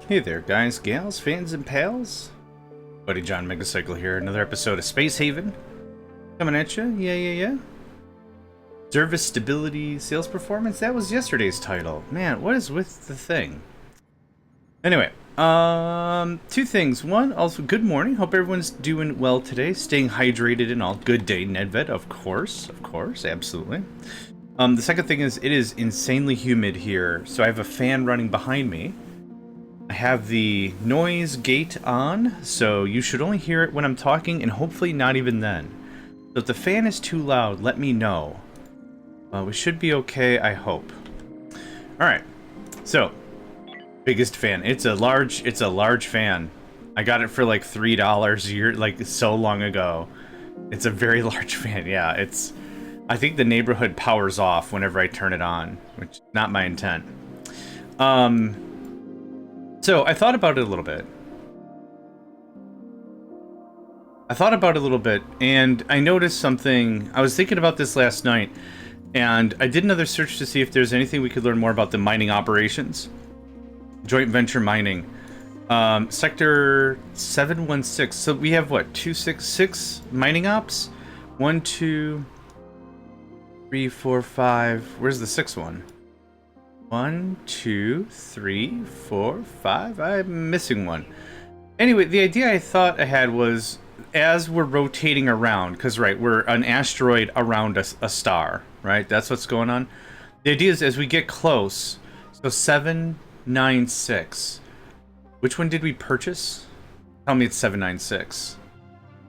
Hey there, guys, gals, fans, and pals. Buddy JohnMegacycle here. Another episode of Space Haven. Coming at you. Yeah. Service stability, sales performance. That was yesterday's title. Man, what is with the thing? Anyway, two things. One, also, good morning. Hope everyone's doing well today. Staying hydrated and all. Good day, Nedved. Of course, absolutely. The second thing is, it is insanely humid here, so I have a fan running behind me. I have the noise gate on, so you should only hear it when I'm talking, and hopefully not even then. So if the fan is too loud, let me know. We should be okay, I hope. Alright, so, biggest fan. It's a large fan. I got it for like $3 like so long ago. It's a very large fan, yeah. I think the neighborhood powers off whenever I turn it on, which is not my intent. So, I thought about it a little bit. And I noticed something. I was thinking about this last night, and I did another search to see if there's anything we could learn more about the mining operations. Joint venture mining. Sector 716. So we have, what, 266 mining ops? 1, 2, 3, 4, 5. Where's the sixth one? 1, 2, 3, 4, 5. I'm missing one. Anyway, the idea I thought I had was, as we're rotating around, because, right, we're an asteroid around a star, right? That's what's going on. The idea is, as we get close, so 796. Which one did we purchase? Tell me it's 796.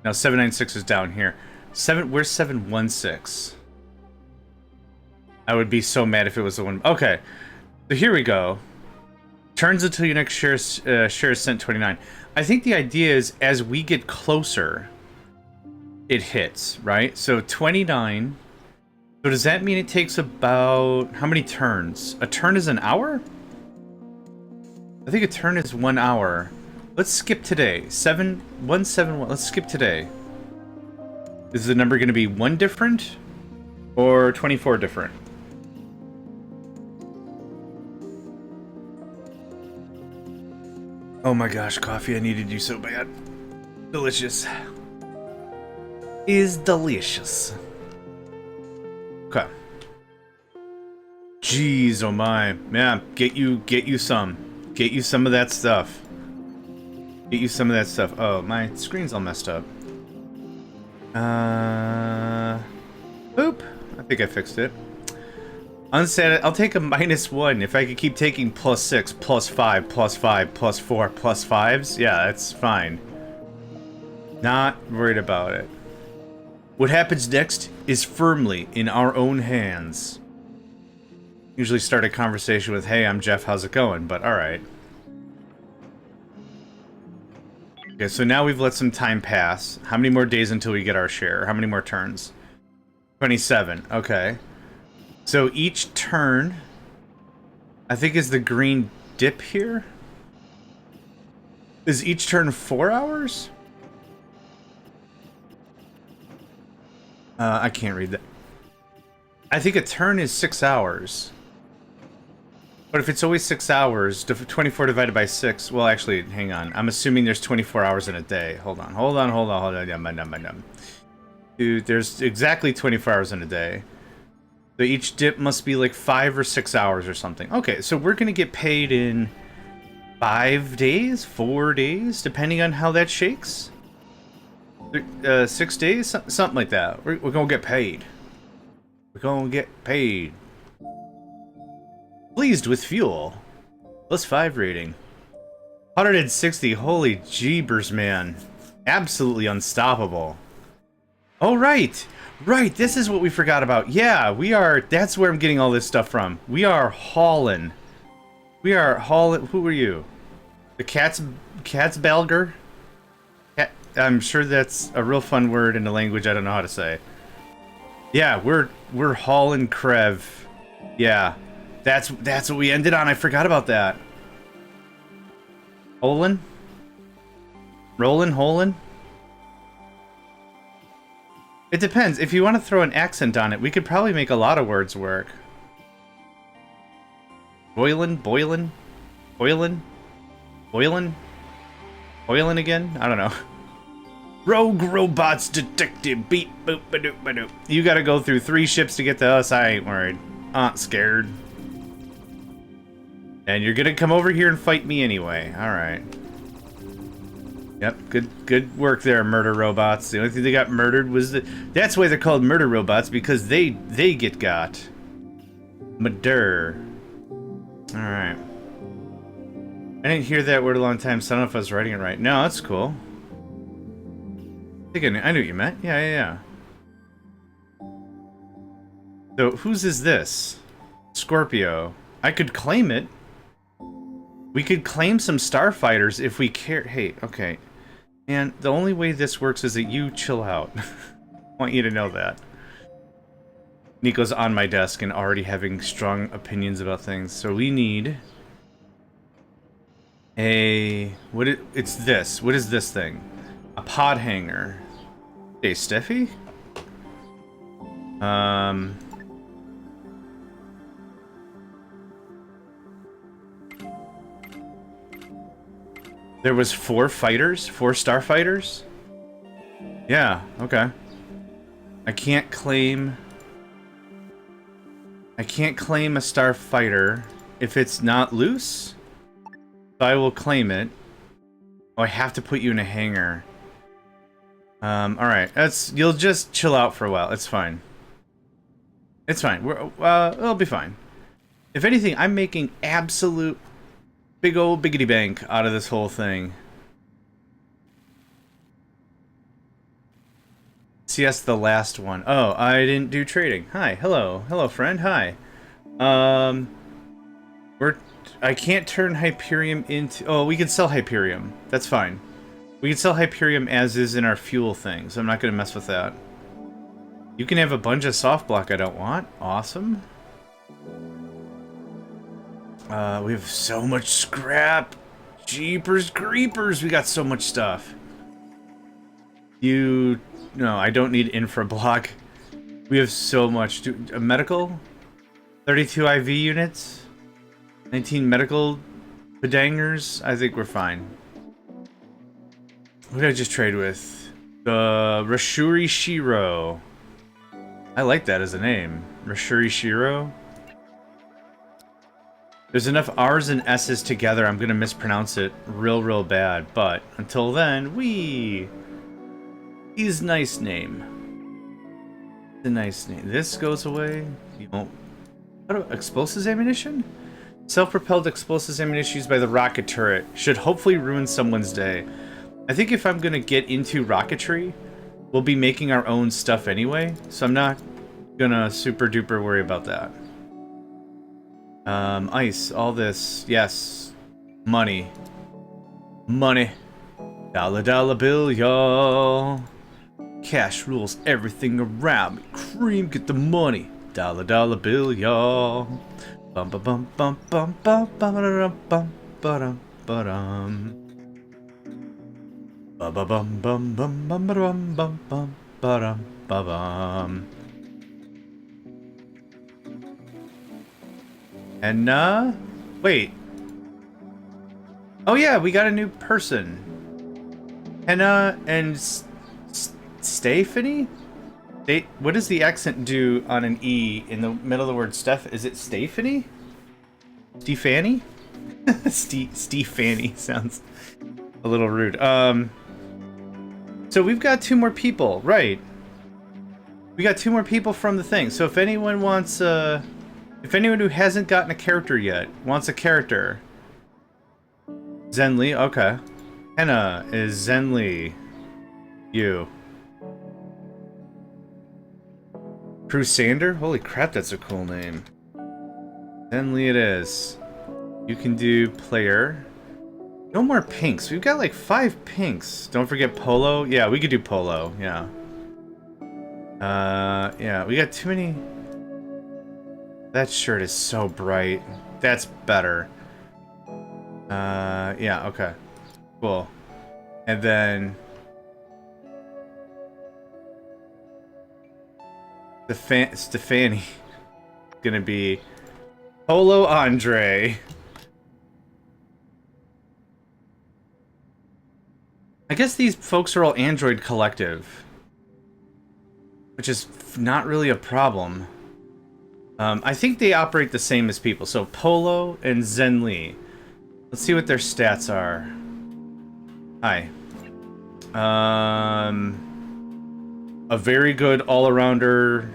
No, 796 is down here. Where's 716? I would be so mad if it was the one. Okay. So here we go. Turns until your next share is sent 29. I think the idea is, as we get closer, it hits, right? So 29. So does that mean it takes about, how many turns? A turn is an hour? I think a turn is 1 hour. Let's skip today. 171. Let's skip today. Is the number going to be 1 different or 24 different? Oh my gosh, coffee, I needed you so bad. Delicious. Is delicious. Okay. Jeez, oh my. Man, get you some. Get you some of that stuff. Get you some of that stuff. Oh, my screen's all messed up. Boop. I think I fixed it. Unsaid. I'll take a -1 if I could keep taking +6, +5, +5, +4, +5s. Yeah, that's fine. Not worried about it. What happens next is firmly in our own hands. Usually start a conversation with, "Hey, I'm Jeff. How's it going?" But all right. Okay, so now we've let some time pass. How many more days until we get our share? How many more turns? 27. Okay. So each turn, I think, is the green dip here? Is each turn 4 hours? I can't read that. I think a turn is 6 hours. But if it's always 6 hours, 24 divided by 6, well, actually, hang on. I'm assuming there's 24 hours in a day. Hold on. Dude, there's exactly 24 hours in a day. So each dip must be like 5 or 6 hours or something. Okay, so we're going to get paid in 5 days, 4 days, depending on how that shakes. 6 days, something like that. We're going to get paid. We're going to get paid. Pleased with fuel. +5 rating. 160, holy jeebers, man. Absolutely unstoppable. Oh, right. Right, this is what we forgot about. Yeah, we are... That's where I'm getting all this stuff from. We are hauling. We are hauling... Who are you? The Katzbalger? I'm sure that's a real fun word in a language I don't know how to say. Yeah, we're hauling Krev. Yeah, that's what we ended on. I forgot about that. Holin? Holin? It depends. If you want to throw an accent on it, we could probably make a lot of words work. Boilin? Oilin? Oilin again? I don't know. Rogue robots detective. Beep boop ba doop ba doop. You gotta go through 3 ships to get to us. I ain't worried. Not scared. And you're gonna come over here and fight me anyway. Alright. Yep, good work there, murder robots. The only thing they got murdered was the... That's why they're called murder robots, because they get got. Murder. Alright. I didn't hear that word a long time, so I don't know if I was writing it right. No, that's cool. I knew what you meant. Yeah. So, whose is this? Scorpio. I could claim it. We could claim some starfighters if we care. Hey, okay. And the only way this works is that you chill out. I want you to know that. Nico's on my desk and already having strong opinions about things. So we need a... It's this. What is this thing? A pod hanger. Hey, Steffi? There was 4 fighters? 4 starfighters? Yeah, okay. I can't claim a starfighter if it's not loose. So I will claim it. Oh, I have to put you in a hangar. Alright. You'll just chill out for a while. It's fine. It's fine. It'll be fine. If anything, I'm making absolute big old biggity bank out of this whole thing. CS the last one. Oh, I didn't do trading. Hi, hello. Hello, friend. Hi. I can't turn Hyperium into... Oh, we can sell Hyperium. That's fine. We can sell Hyperium as is in our fuel thing, so I'm not going to mess with that. You can have a bunch of soft block I don't want. Awesome. We have so much scrap. Jeepers creepers, we got so much stuff. No, I don't need infra block. We have so much. A medical? 32 IV units? 19 medical pedangers? I think we're fine. What did I just trade with? The Rashuri Shiro. I like that as a name. Rashuri Shiro. There's enough R's and S's together, I'm gonna mispronounce it real bad. But until then, he's nice name. The nice name. This goes away. You won't. What about explosives ammunition? Self-propelled explosives ammunition used by the rocket turret should hopefully ruin someone's day. I think if I'm gonna get into rocketry, we'll be making our own stuff anyway, so I'm not gonna super duper worry about that. Ice, all this, yes. Money. Money. Dollar bill, y'all. Cash rules everything around me. Cream, get the money. Dollar bill, y'all. Bum bum bum bum bum bum bum bum bum bum bum bum bum bum bum bum bum bum bum bum. And, wait. Oh yeah, we got a new person. Henna and Stephanie? What does the accent do on an E in the middle of the word Steph? Is it Stephanie? Stefani? Stefani sounds a little rude. So we've got 2 more people, right? We got 2 more people from the thing. So if anyone wants, if anyone who hasn't gotten a character yet wants a character. Zenly, okay. Henna is Zenly. You. Crusader? Holy crap, that's a cool name. Zenly it is. You can do player. No more pinks. We've got like 5 pinks. Don't forget Polo. Yeah, we could do Polo. Yeah. Yeah, we got too many. That shirt is so bright. That's better. Yeah, okay. Cool. And then Stefani gonna be Polo Andre. I guess these folks are all Android Collective, which is not really a problem. I think they operate the same as people. So Polo and Zenli. Let's see what their stats are. Hi. A very good all-arounder.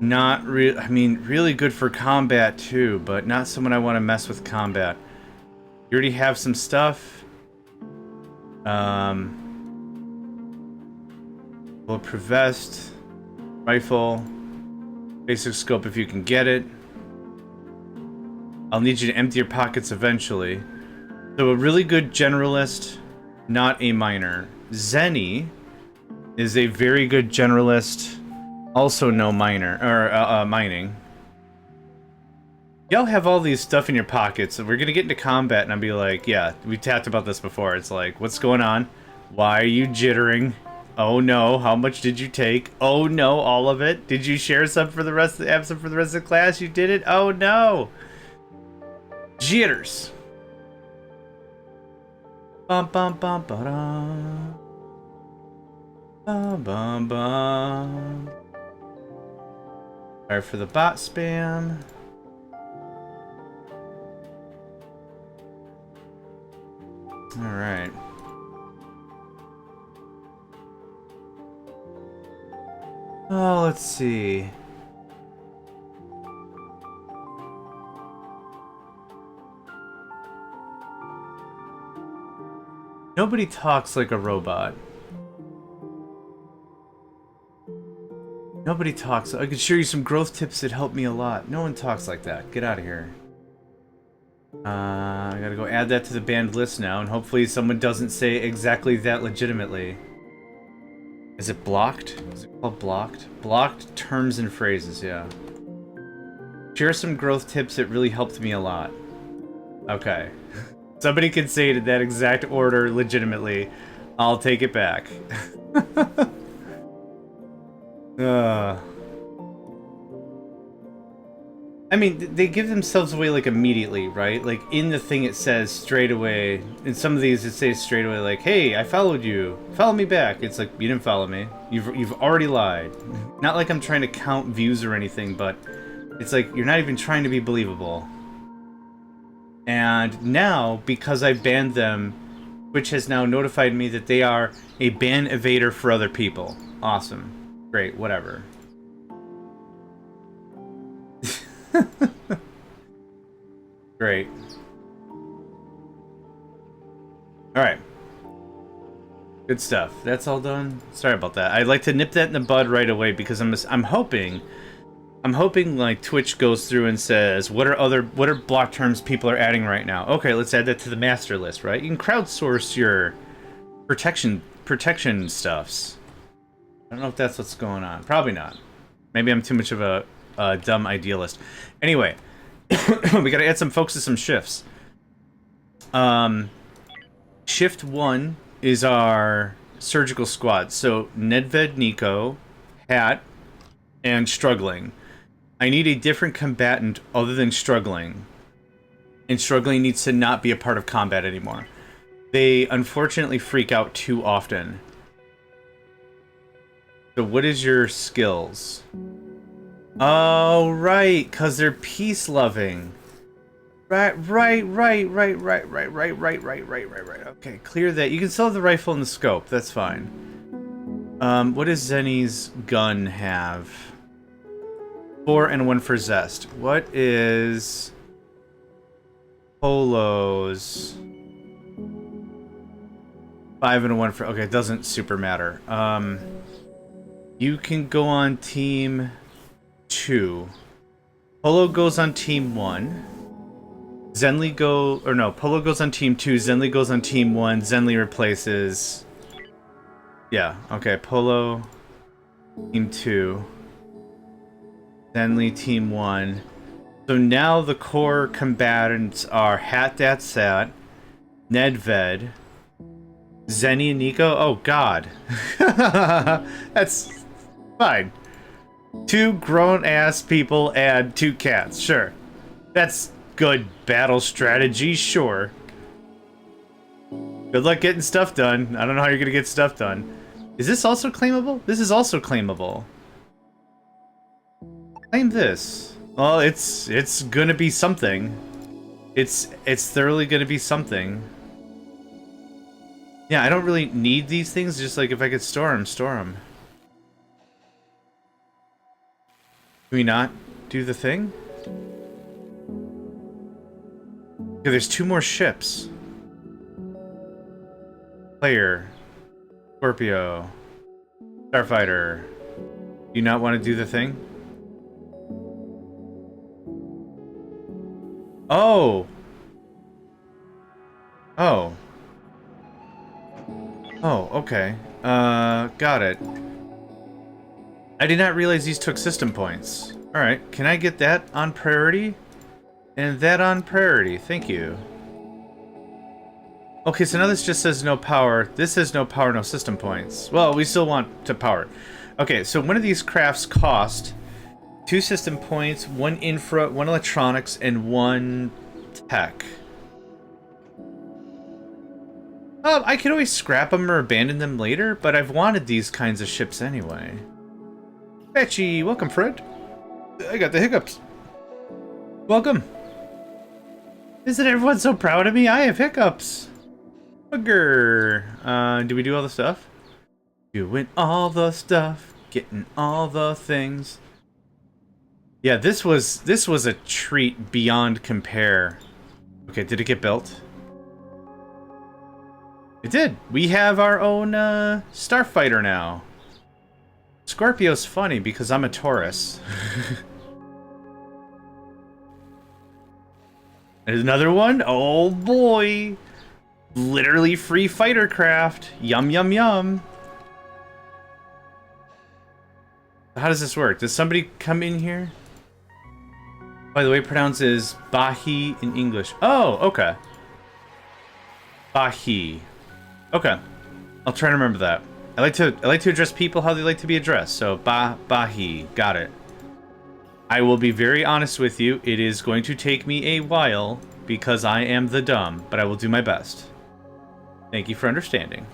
Not real. I mean, really good for combat too, but not someone I want to mess with combat. You already have some stuff. Bulletproof vest, rifle, basic scope if you can get it. I'll need you to empty your pockets eventually. So a really good generalist, not a miner. Zenny is a very good generalist, also no miner, or mining. Y'all have all these stuff in your pockets, and we're gonna get into combat, and I'll be like, yeah, we talked about this before. It's like, what's going on? Why are you jittering? Oh no, how much did you take? Oh no, all of it? Did you share some for the rest of the, have some for the rest of the class? You did it? Oh no! Jitters. Bum bum bum ba-dum. Bum bum bum. Sorry for the bot spam. Alright. Oh, let's see. Nobody talks like a robot. Nobody talks. I could share you some growth tips that help me a lot. No one talks like that. Get out of here. I gotta go add that to the banned list now, and hopefully someone doesn't say exactly that legitimately. Is it blocked? Is it called blocked? Blocked terms and phrases, yeah. Share some growth tips that really helped me a lot. Okay. Somebody can say it in that exact order legitimately. I'll take it back. I mean, they give themselves away, like, immediately, right? Like, in the thing it says straight away. In some of these, it says straight away, like, hey, I followed you. Follow me back. It's like, you didn't follow me. You've already lied. Not like I'm trying to count views or anything, but it's like, you're not even trying to be believable. And now, because I banned them, Twitch has now notified me that they are a ban evader for other people. Awesome. Great, whatever. Great. Alright. Good stuff. That's all done. Sorry about that. I'd like to nip that in the bud right away because I'm hoping like Twitch goes through and says, what are block terms people are adding right now? Okay, let's add that to the master list, right? You can crowdsource your protection stuffs. I don't know if that's what's going on. Probably not. Maybe I'm too much of a dumb idealist. Anyway, we gotta add some folks to some shifts. Shift 1 is our surgical squad. So Nedved, Nico, Hat, and Struggling. I need a different combatant other than Struggling. And Struggling needs to not be a part of combat anymore. They unfortunately freak out too often. So what is your skills? Oh, right, because they're peace-loving. Right. Okay, clear that. You can still have the rifle and the scope. That's fine. What does Zenny's gun have? 4 and 1 for Zest. What is Polo's? 5 and 1 for... Okay, it doesn't super matter. You can go on team 2. Polo goes on team 1. Zenli Polo goes on team 2, Zenli goes on team 1, Zenli replaces... Yeah, okay, Polo, team 2, Zenli, team 1. So now the core combatants are Hat, Nedved, Zenny and Nico. Oh, God. That's fine. 2 grown-ass people and 2 cats, sure. That's... good battle strategy, sure. Good luck getting stuff done. I don't know how you're gonna get stuff done. Is this also claimable? This is also claimable. Claim this. Well, it's gonna be something. It's thoroughly gonna be something. Yeah, I don't really need these things. Just like if I could store them, store them. Can we not do the thing? Okay, there's 2 more ships. Player. Scorpio. Starfighter. Do you not want to do the thing? Oh! Oh. Oh, okay. Got it. I did not realize these took system points. Alright, can I get that on priority? And that on priority, thank you. Okay, so now this just says no power. This says no power, no system points. Well, we still want to power it. Okay, so one of these crafts cost 2 system points, 1 infra, 1 electronics, and 1 tech. I could always scrap them or abandon them later, but I've wanted these kinds of ships anyway. Betchy, welcome, Fred. I got the hiccups. Welcome. Isn't everyone so proud of me? I have hiccups. Bugger. Do we do all the stuff? Doing all the stuff, getting all the things. Yeah, this was a treat beyond compare. Okay, did it get built? It did. We have our own starfighter now. Scorpio's funny because I'm a Taurus. There's another one. Oh boy. Literally free fighter craft. Yum, yum, yum. How does this work? Does somebody come in here? By the way, pronounced is Bahi in English. Oh, okay. Bahi. Okay. I'll try to remember that. I like to address people how they like to be addressed. So Bahi. Got it. I will be very honest with you. It is going to take me a while because I am the dumb, but I will do my best. Thank you for understanding.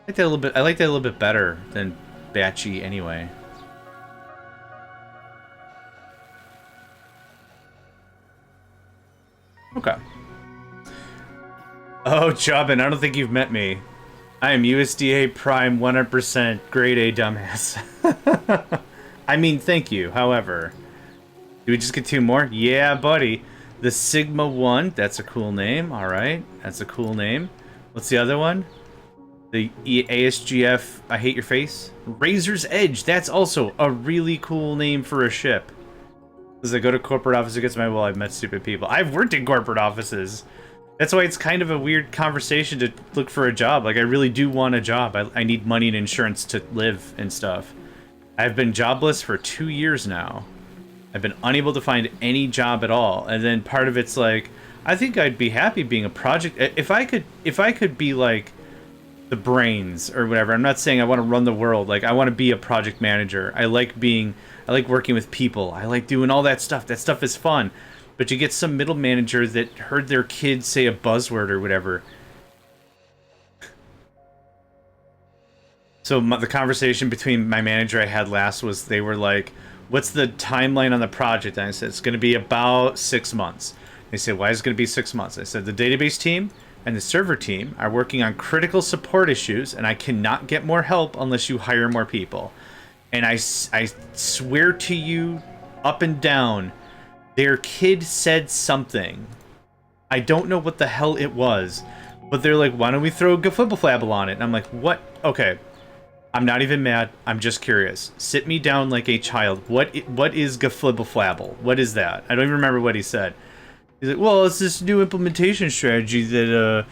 I like that a little bit better than Batchy anyway. Okay. Oh, Jobbin, I don't think you've met me. I am USDA Prime 100% grade A dumbass. I mean, thank you, however. Do we just get 2 more? Yeah, buddy. The Sigma 1, that's a cool name. Alright, that's a cool name. What's the other one? The ASGF, I hate your face. Razor's Edge, that's also a really cool name for a ship. As I go to corporate office, it gets my, well, I've met stupid people. I've worked in corporate offices. That's why it's kind of a weird conversation to look for a job. Like, I really do want a job. I need money and insurance to live and stuff. I've been jobless for 2 years now. I've been unable to find any job at all. And then part of it's like, I think I'd be happy being a project. If I could be like the brains or whatever. I'm not saying I want to run the world. Like, I want to be a project manager. I like working with people. I like doing all that stuff. That stuff is fun. But you get some middle manager that heard their kid say a buzzword or whatever. So the conversation between my manager I had last was, they were like, what's the timeline on the project? And I said, it's going to be about 6 months. They said, why is it going to be 6 months? I said, the database team and the server team are working on critical support issues, and I cannot get more help unless you hire more people. And I swear to you, up and down, their kid said something. I don't know what the hell it was, but they're like, why don't we throw Geflibbleflabble on it? And I'm like, what? Okay. I'm not even mad. I'm just curious. Sit me down like a child. What is Geflibbleflabble? What is that? I don't even remember what he said. He's like, well, it's this new implementation strategy that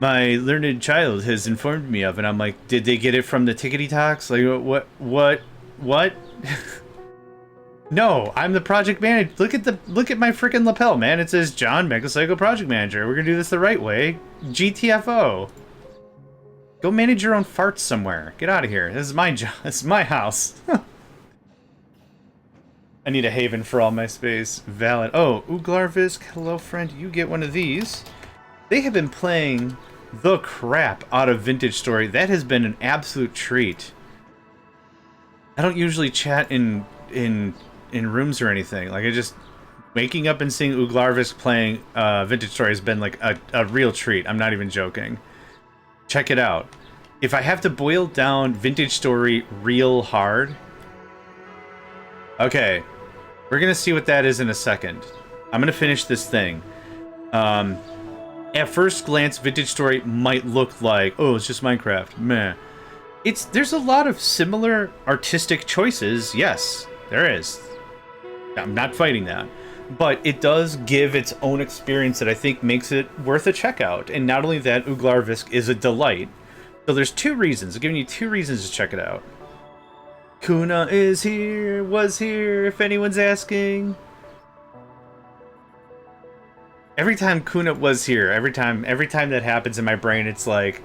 my learned child has informed me of. And I'm like, did they get it from the Tickety Talks? Like, what? No, I'm the project manager. Look at my freaking lapel, man. It says JohnMegacycle Project Manager. We're gonna do this the right way. GTFO. Go manage your own farts somewhere. Get out of here. This is my job. This is my house. I need a haven for all my space. Valid. Oh, Uglarvisk. Hello, friend. You get one of these. They have been playing the crap out of Vintage Story. That has been an absolute treat. I don't usually chat in rooms or anything. Like, I just... Waking up and seeing Uglarvisk playing Vintage Story has been, like, a real treat. I'm not even joking. Check it out. If I have to boil down Vintage Story real hard... Okay. We're gonna see what that is in a second. I'm gonna finish this thing. At first glance, Vintage Story might look like, oh, it's just Minecraft. Meh. There's a lot of similar artistic choices. Yes, there is. I'm not fighting that. But it does give its own experience that I think makes it worth a checkout. And not only that, Uglarvisk is a delight. So there's two reasons. I'm giving you two reasons to check it out. Kuna is here, was here, if anyone's asking. Every time Kuna was here, every time that happens in my brain, it's like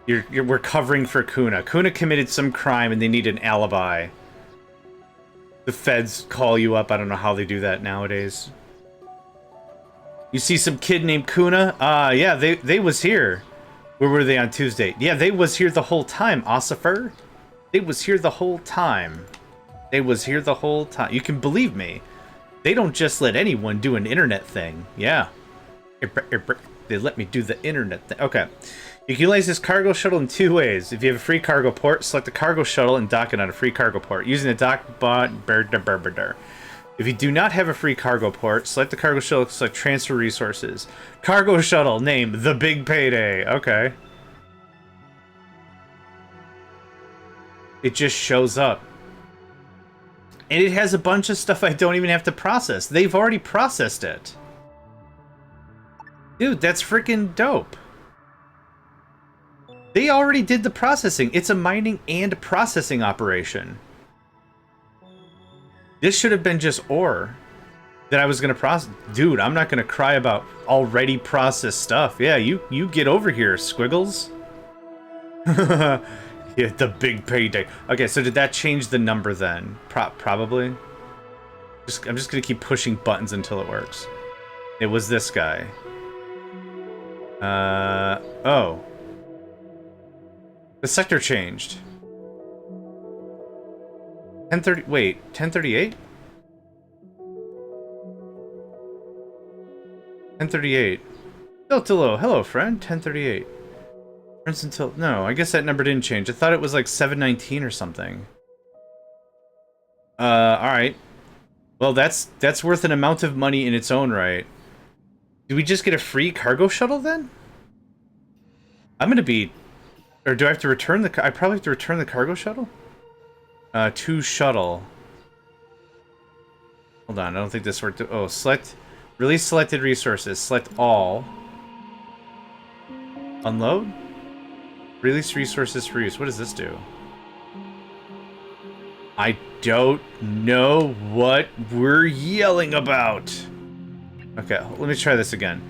we're covering for Kuna. Kuna committed some crime and they need an alibi. The feds call you up. I don't know how they do that nowadays. You see some kid named Kuna? Yeah, they was here. Where were they on Tuesday? Yeah, they was here the whole time, Ossifer. They was here the whole time. They was here the whole time. You can believe me. They don't just let anyone do an internet thing. Yeah. They let me do the internet thing. Okay. You can utilize this cargo shuttle in two ways. If you have a free cargo port, select the cargo shuttle and dock it on a free cargo port. Using the dock bot... If you do not have a free cargo port, select the cargo shuttle, select transfer resources. Cargo shuttle, name The Big Payday. Okay. It just shows up. And it has a bunch of stuff I don't even have to process. They've already processed it. Dude, that's freaking dope. They already did the processing. It's a mining and processing operation. This should have been just ore that I was going to process. Dude, I'm not going to cry about already processed stuff. Yeah, you get over here, Squiggles. Yeah, the big payday. Okay, so did that change the number then? Probably. I'm just going to keep pushing buttons until it works. It was this guy. Oh. The sector changed. 1030. Wait, 1038? 1038. Deltilo, hello, friend. 1038. Friends until. No, I guess that number didn't change. I thought it was like 719 or something. Alright. Well, that's worth an amount of money in its own right. Do we just get a free cargo shuttle then? I'm gonna be. Or do I have to return the... I probably have to return the cargo shuttle? To shuttle. Hold on, I don't think this worked. Oh, select... Release selected resources. Select all. Unload? Release resources for use. What does this do? I don't know what we're yelling about. Okay, let me try this again.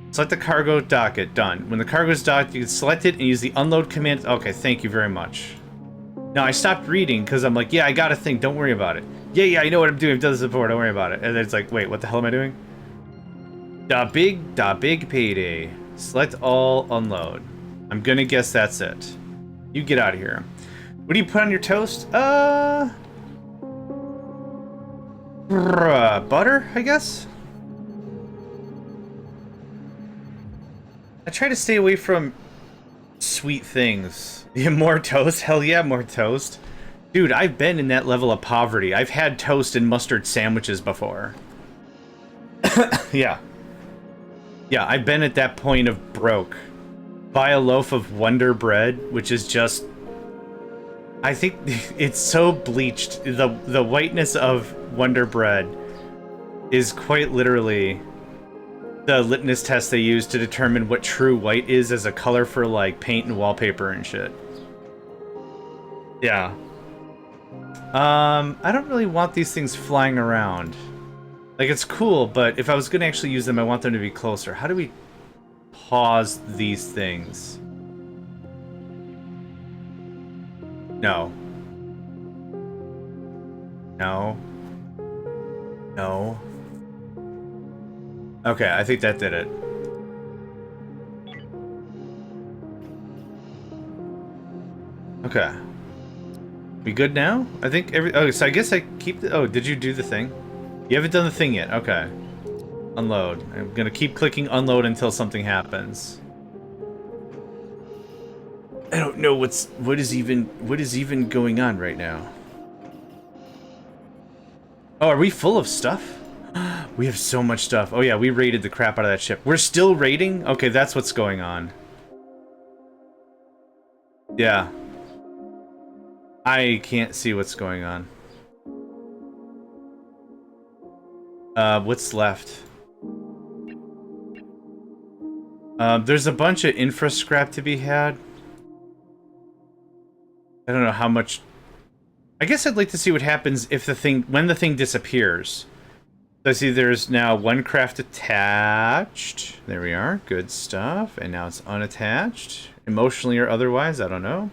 Select the cargo, dock it. Done. When the cargo is docked, you can select it and use the unload command. Okay, thank you very much. Now, I stopped reading because I'm like, yeah, I got a thing. Don't worry about it. Yeah, I know what I'm doing. I've done this before. Don't worry about it. And then it's like, wait, what the hell am I doing? Da big payday. Select all, unload. I'm gonna guess that's it. You get out of here. What do you put on your toast? Butter, I guess? I try to stay away from sweet things. Yeah, more toast? Hell yeah, more toast. Dude, I've been in that level of poverty. I've had toast and mustard sandwiches before. Yeah. Yeah, I've been at that point of broke. Buy a loaf of Wonder Bread, which is just... I think it's so bleached. The whiteness of Wonder Bread is quite literally the litmus test they use to determine what true white is as a color for, like, paint and wallpaper and shit. Yeah. I don't really want these things flying around. Like, it's cool, but if I was gonna actually use them, I want them to be closer. How do we pause these things? No. No. No. Okay, I think that did it. Okay. We good now? I think oh, so I guess I keep the... Oh, did you do the thing? You haven't done the thing yet. Okay. Unload. I'm gonna keep clicking unload until something happens. I don't know what is even going on right now. Oh, are we full of stuff? We have so much stuff. Oh yeah, we raided the crap out of that ship. We're still raiding? Okay, that's what's going on. Yeah. I can't see what's going on. What's left? There's a bunch of infra scrap to be had. I don't know how much... I guess I'd like to see what happens if when the thing disappears. So I see there's now one craft attached. There we are. Good stuff. And now it's unattached. Emotionally or otherwise, I don't know.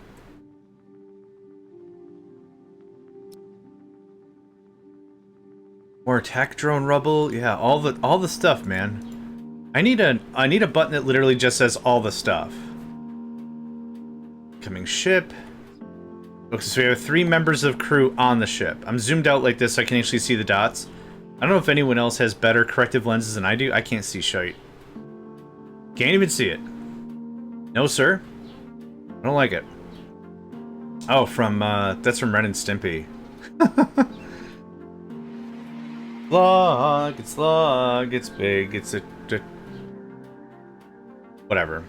More attack drone rubble. Yeah, all the stuff, man. I need a button that literally just says all the stuff. Coming ship. Okay, so we have 3 members of crew on the ship. I'm zoomed out like this so I can actually see the dots. I don't know if anyone else has better corrective lenses than I do. I can't see shite. Can't even see it. No, sir. I don't like it. Oh, that's from Ren and Stimpy. Log, it's big, it's a whatever.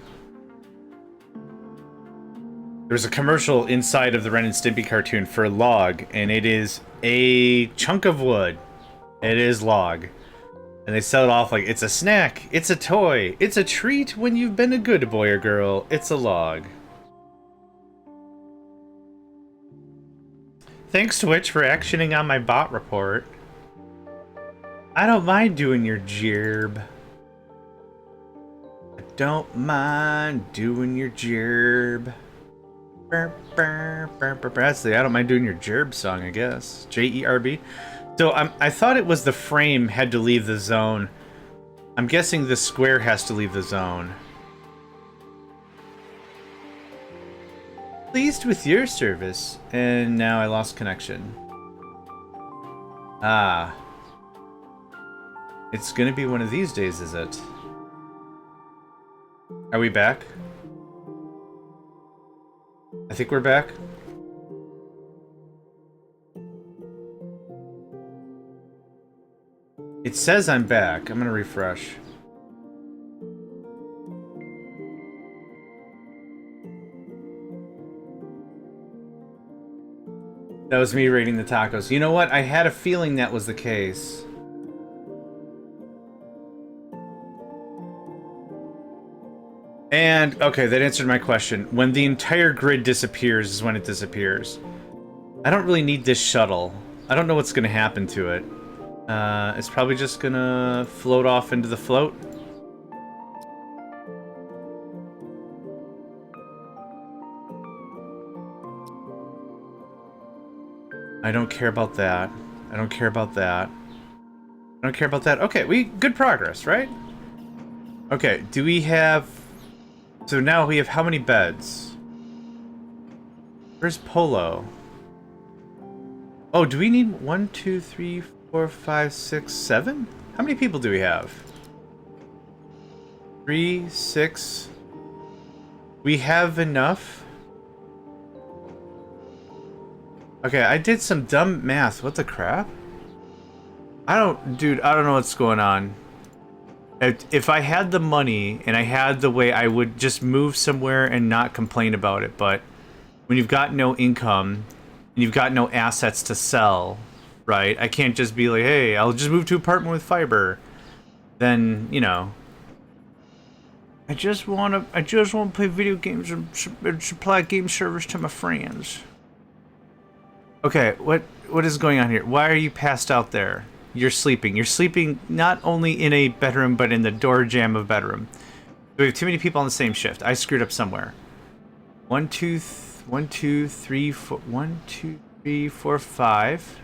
There's a commercial inside of the Ren and Stimpy cartoon for log, and it is a chunk of wood. It is log. And they sell it off like it's a snack, it's a toy, it's a treat when you've been a good boy or girl, it's a log. Thanks, Twitch, for actioning on my bot report. I don't mind doing your gerb. I don't mind doing your gerb. That's the I don't mind doing your gerb song, I guess. J-E-R-B. So I thought it was the frame had to leave the zone. I'm guessing the square has to leave the zone. Pleased with your service. And now I lost connection. Ah. It's gonna be one of these days, is it? Are we back? I think we're back. It says I'm back. I'm gonna refresh. That was me raiding the tacos. You know what? I had a feeling that was the case. And, okay, that answered my question. When the entire grid disappears is when it disappears. I don't really need this shuttle. I don't know what's gonna happen to it. It's probably just gonna float off into the float. I don't care about that. I don't care about that. I don't care about that. Okay, good progress, right? Okay, do we have... So now we have how many beds? Where's Polo? Oh, do we need 1, 2, 3, 4, 5, 6, 7? How many people do we have? 3, 6. We have enough. Okay, I did some dumb math. What the crap? Dude, I don't know what's going on. If I had the money and I had the way, I would just move somewhere and not complain about it. But when you've got no income and you've got no assets to sell, right? I can't just be like, hey, I'll just move to an apartment with fiber. Then, you know, I just want to play video games and supply game service to my friends. Okay, what is going on here? Why are you passed out there? You're sleeping. You're sleeping not only in a bedroom, but in the door jamb of bedroom. We have too many people on the same shift. I screwed up somewhere. 1, 2, 3, 4. 1, 2, 3, 4, 5,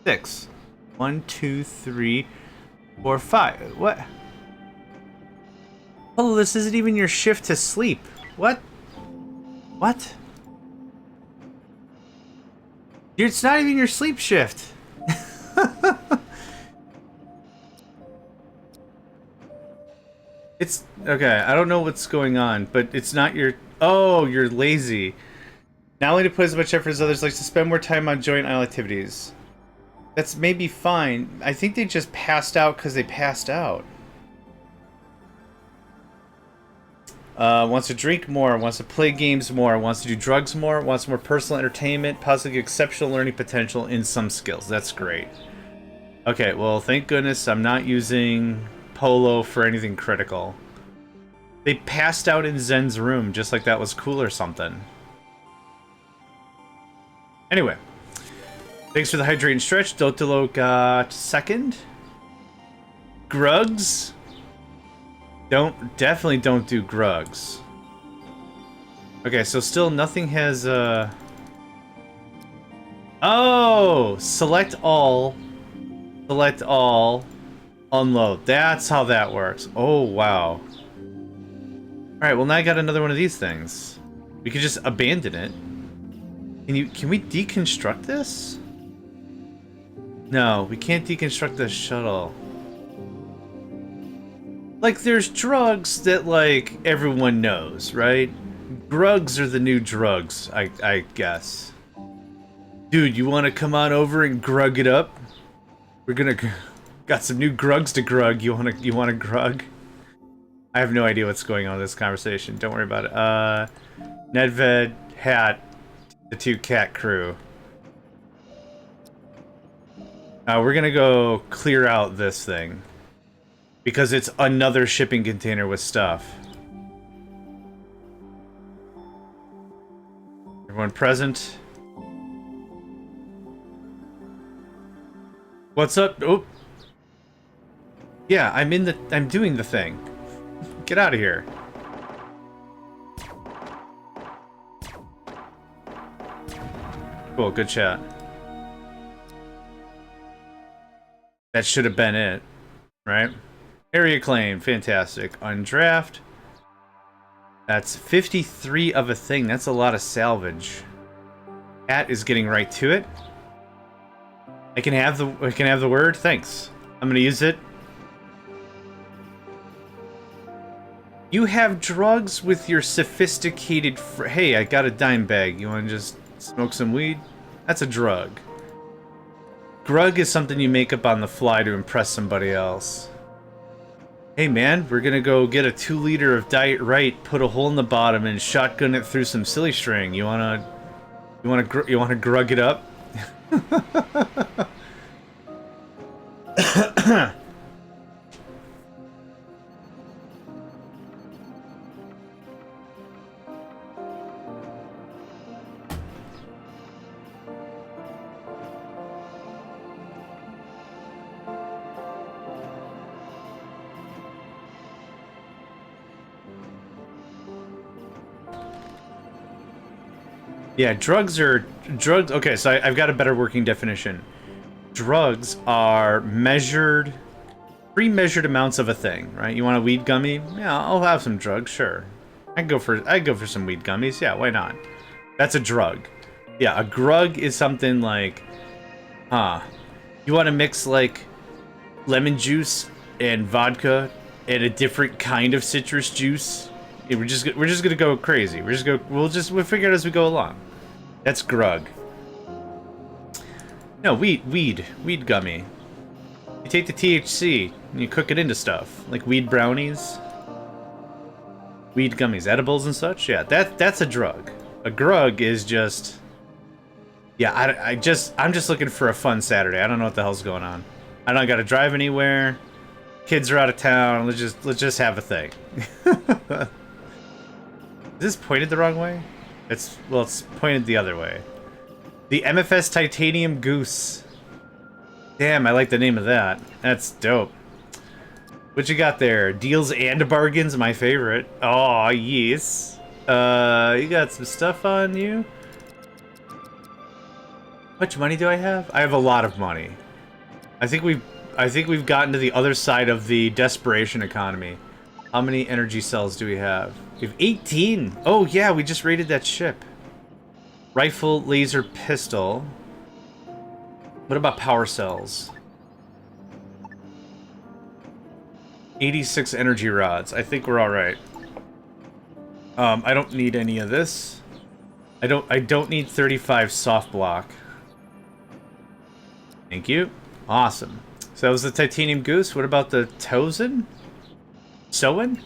6. 1, 2, 3, 4, 5. What? Oh, this isn't even your shift to sleep. What? What? Dude, it's not even your sleep shift. It's okay. I don't know what's going on, but it's not your. Oh, you're lazy. Not only to put as much effort as others, likes to spend more time on joint aisle activities. That's maybe fine. I think they just passed out because they passed out. Wants to drink more, wants to play games more, wants to do drugs more, wants more personal entertainment, possibly exceptional learning potential in some skills. That's great. Okay, well, thank goodness I'm not using Polo for anything critical. They passed out in Zen's room, just like that was cool or something. Anyway. Thanks for the hydrate and stretch. Dotilo got second. Grugs. Definitely don't do Grugs. Okay, so still nothing has, Oh! Select all. Select all. Unload. That's how that works. Oh, wow. Alright, well now I got another one of these things. We could just abandon it. Can we deconstruct this? No, we can't deconstruct the shuttle. Like, there's drugs that, like, everyone knows, right? Grugs are the new drugs, I guess. Dude, you want to come on over and grug it up? We're gonna... Got some new grugs to grug. You wanna grug? I have no idea what's going on in this conversation. Don't worry about it. Nedved, Hat, the 2 cat crew. We're gonna go clear out this thing. Because it's another shipping container with stuff. Everyone present? What's up? Oh. Yeah, I'm doing the thing. Get out of here. Cool, good chat. That should have been it, right? Area claim, fantastic. Undraft. That's 53 of a thing. That's a lot of salvage. Cat is getting right to it. I can have the word. Thanks. I'm gonna use it. You have drugs with your sophisticated hey, I got a dime bag. You wanna just smoke some weed? That's a drug. Grug is something you make up on the fly to impress somebody else. Hey man, we're gonna go get a 2-liter of Diet Right, put a hole in the bottom, and shotgun it through some silly string. You wanna grug it up? Yeah, drugs. Okay, so I've got a better working definition. Drugs are pre-measured amounts of a thing, right? You want a weed gummy? Yeah, I'll have some drugs, sure. I'd go for some weed gummies. Yeah, why not? That's a drug. Yeah, a grug is something like, you want to mix like lemon juice and vodka and a different kind of citrus juice. Yeah, we're just gonna go crazy. We'll figure it as we go along. That's grug. No, weed gummy. You take the THC and you cook it into stuff like weed brownies, weed gummies, edibles and such. Yeah, that's a drug. A grug is just, yeah. I'm just looking for a fun Saturday. I don't know what the hell's going on. I don't gotta drive anywhere. Kids are out of town. Let's just have a thing. Is this pointed the wrong way? It's pointed the other way. The MFS Titanium Goose. Damn, I like the name of that. That's dope. What you got there? Deals and bargains, my favorite. Oh, yes. You got some stuff on you? How much money do I have? I have a lot of money. I think we've gotten to the other side of the desperation economy. How many energy cells do we have? We have 18. Oh yeah, we just raided that ship. Rifle, laser, pistol. What about power cells? 86 energy rods. I think we're all right. I don't need any of this. I don't need 35 soft block. Thank you. Awesome. So that was the titanium goose. What about the Tozen? Soen?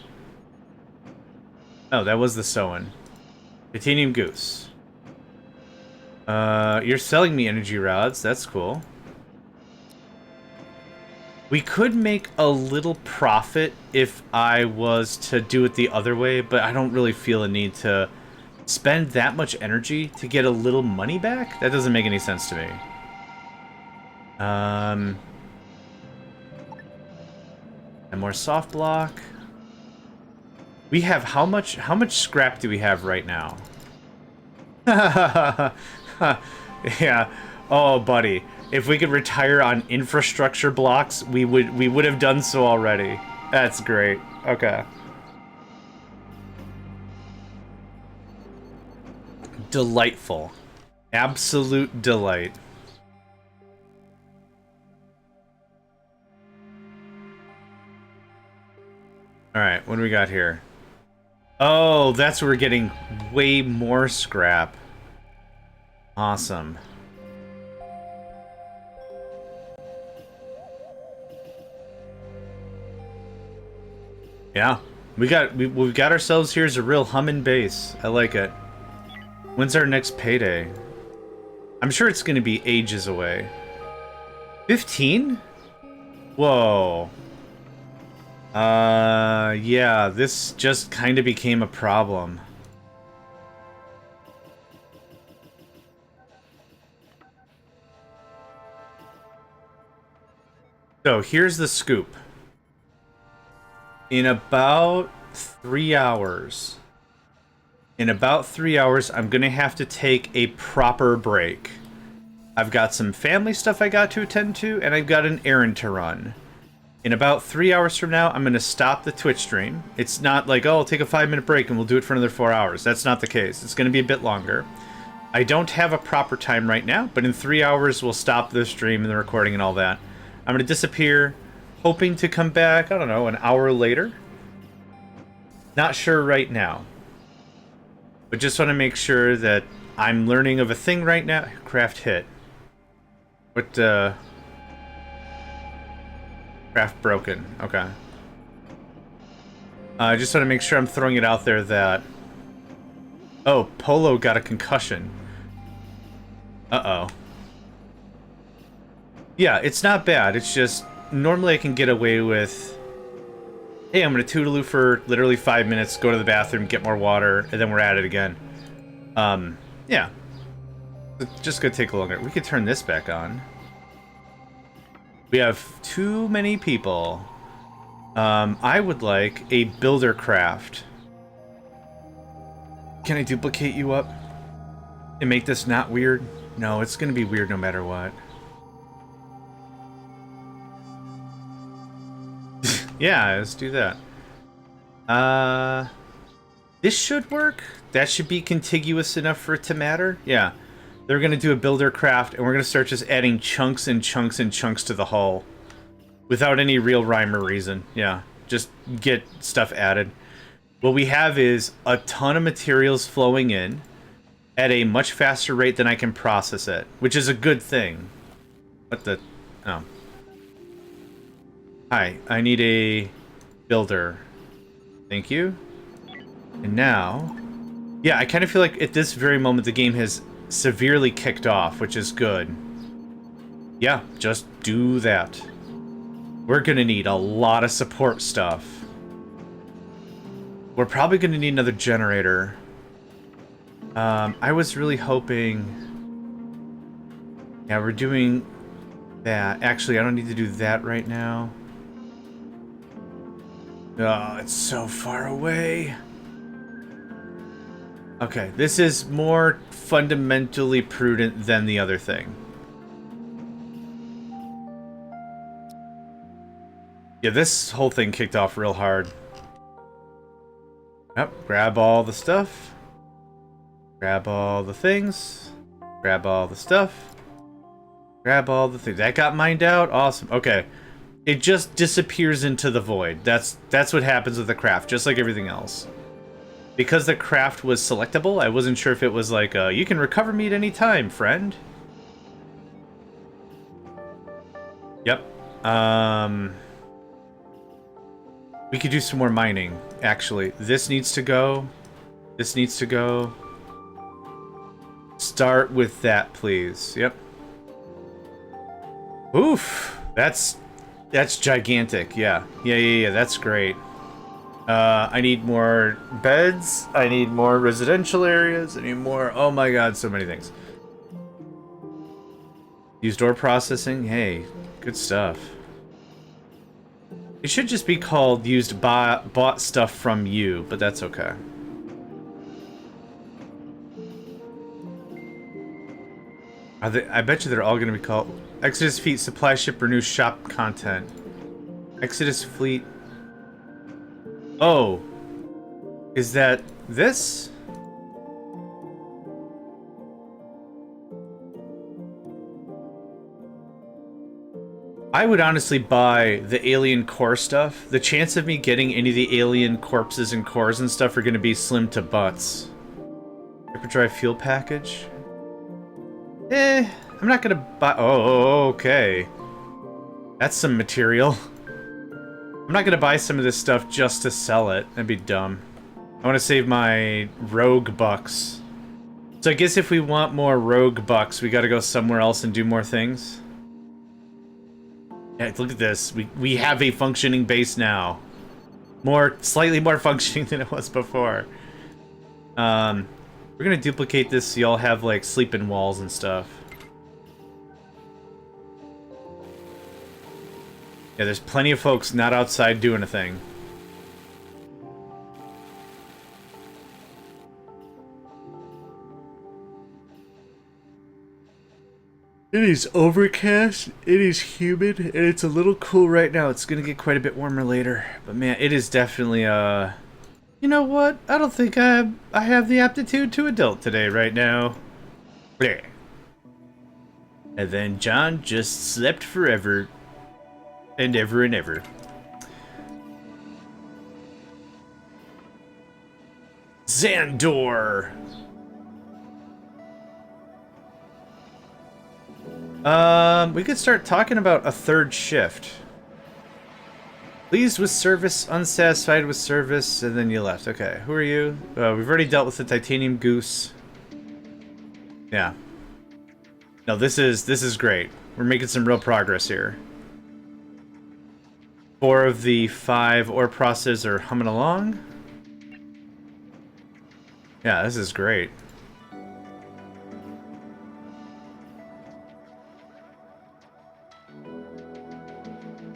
Oh, that was the Soen. Titanium goose. You're selling me energy rods. That's cool. We could make a little profit if I was to do it the other way, but I don't really feel a need to spend that much energy to get a little money back. That doesn't make any sense to me. And more soft block. We have how much scrap do we have right now? Yeah. Oh, buddy. If we could retire on infrastructure blocks, we would have done so already. That's great. Okay. Delightful. Absolute delight. Alright, what do we got here? Oh, that's where we're getting way more scrap. Awesome. Yeah, we've got ourselves here's a real humming base. I like it. When's our next payday? I'm sure it's going to be ages away. 15? Whoa. Yeah, this just kind of became a problem. So, here's the scoop. In about 3 hours, I'm gonna have to take a proper break. I've got some family stuff I got to attend to, and I've got an errand to run. In about 3 hours from now, I'm gonna stop the Twitch stream. It's not like, oh, I'll take a 5-minute break and we'll do it for another 4 hours. That's not the case. It's gonna be a bit longer. I don't have a proper time right now, but in 3 hours, we'll stop the stream and the recording and all that. I'm gonna disappear, hoping to come back, I don't know, an hour later. Not sure right now. But just want to make sure that I'm learning of a thing right now. Craft hit. What, Craft broken. Okay. I just want to make sure I'm throwing it out there that... Oh, Polo got a concussion. Uh-oh. Yeah, it's not bad. It's just... Normally I can get away with... Hey, I'm gonna toodaloo for literally 5 minutes, go to the bathroom, get more water, and then we're at it again. Yeah. It's just gonna take longer. We could turn this back on. We have too many people. I would like a builder craft. Can I duplicate you up? And make this not weird? No, it's gonna be weird no matter what. Yeah, let's do that. This should work. That should be contiguous enough for it to matter. Yeah. They're gonna do a builder craft, and we're gonna start just adding chunks and chunks and chunks to the hull. Without any real rhyme or reason. Yeah. Just get stuff added. What we have is a ton of materials flowing in at a much faster rate than I can process it, which is a good thing. What the... Oh. Hi, I need a builder. Thank you. And now... Yeah, I kind of feel like at this very moment the game has severely kicked off, which is good. Yeah, just do that. We're gonna need a lot of support stuff. We're probably gonna need another generator. I was really hoping... Yeah, we're doing that. Actually, I don't need to do that right now. Oh, it's so far away. Okay, this is more fundamentally prudent than the other thing. Yeah, this whole thing kicked off real hard. Yep, grab all the stuff. Grab all the things. Grab all the stuff. Grab all the things. That got mined out? Awesome. Okay. It just disappears into the void. That's what happens with the craft, just like everything else. Because the craft was selectable, I wasn't sure if it was like, you can recover meat any time, friend. Yep. We could do some more mining, actually. This needs to go. This needs to go. Start with that, please. Yep. Oof. That's gigantic. Yeah. Yeah. That's great. I need more beds. I need more residential areas. I need more... Oh my god, so many things. Use door processing. Hey, good stuff. It should just be called bought stuff from you, but that's okay. I bet you they're all going to be called... Exodus Fleet Supply Ship Renew Shop Content. Exodus Fleet... Oh. Is that this? I would honestly buy the alien core stuff. The chance of me getting any of the alien corpses and cores and stuff are going to be slim to butts. Hyperdrive fuel package? I'm not going to buy... Oh, okay. That's some material. I'm not going to buy some of this stuff just to sell it. That'd be dumb. I want to save my rogue bucks. So I guess if we want more rogue bucks, we got to go somewhere else and do more things. Yeah, look at this. We have a functioning base now. Slightly more functioning than it was before. We're going to duplicate this so y'all have, like, sleeping walls and stuff. Yeah, there's plenty of folks not outside doing a thing. It is overcast, it is humid, and it's a little cool right now. It's gonna get quite a bit warmer later. But man, it is definitely, you know what? I don't think I have the aptitude to adult today right now. Bleh. And then John just slept forever. And ever and ever. Xandor! We could start talking about a third shift. Pleased with service, unsatisfied with service, and then you left. Okay, who are you? We've already dealt with the titanium goose. Yeah. No, this is great. We're making some real progress here. 4 of the 5 ore processes are humming along. Yeah, this is great.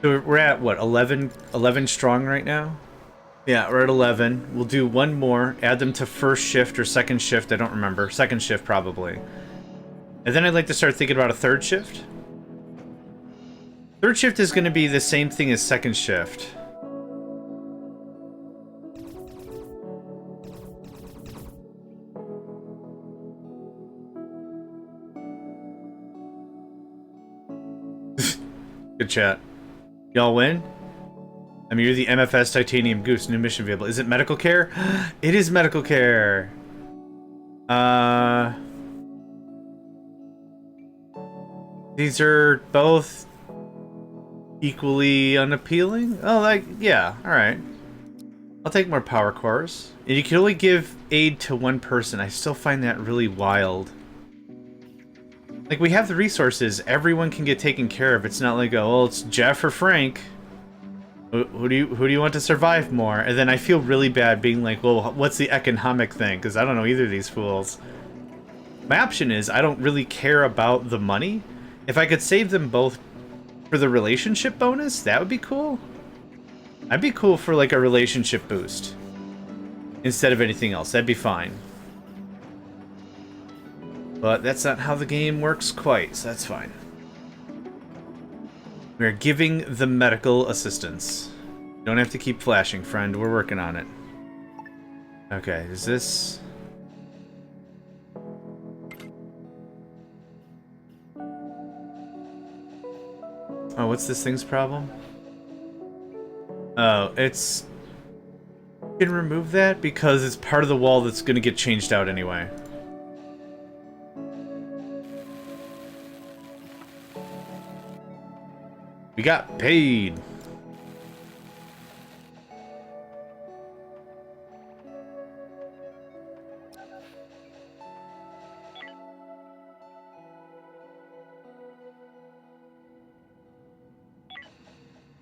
So we're at, what, 11 strong right now? Yeah, we're at 11. We'll do one more, add them to first shift or second shift, I don't remember. Second shift, probably. And then I'd like to start thinking about a third shift. Third shift is going to be the same thing as second shift. Good chat. Y'all win? I mean, you're the MFS Titanium Goose, new mission vehicle. Is it medical care? It is medical care. These are both equally unappealing? Oh, like, yeah, alright. I'll take more power cores. And you can only give aid to one person. I still find that really wild. Like, we have the resources. Everyone can get taken care of. It's not like, oh, well, it's Jeff or Frank. Who do you want to survive more? And then I feel really bad being like, well, what's the economic thing? Because I don't know either of these fools. My option is I don't really care about the money. If I could save them both for the relationship bonus, that would be cool. I'd be cool for, like, a relationship boost. Instead of anything else. That'd be fine. But that's not how the game works quite, so that's fine. We're giving the medical assistance. Don't have to keep flashing, friend. We're working on it. Okay, is this... Oh, what's this thing's problem? Oh, it's... You can remove that because it's part of the wall that's going to get changed out anyway. We got paid.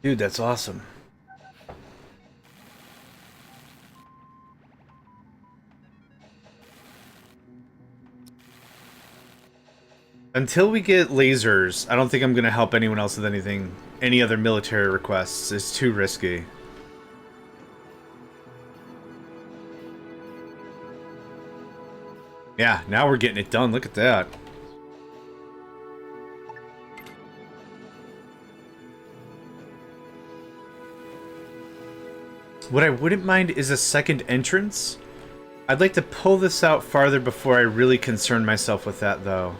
Dude, that's awesome. Until we get lasers, I don't think I'm going to help anyone else with anything. Any other military requests. It's too risky. Yeah, now we're getting it done. Look at that. What I wouldn't mind is a second entrance. I'd like to pull this out farther before I really concern myself with that, though.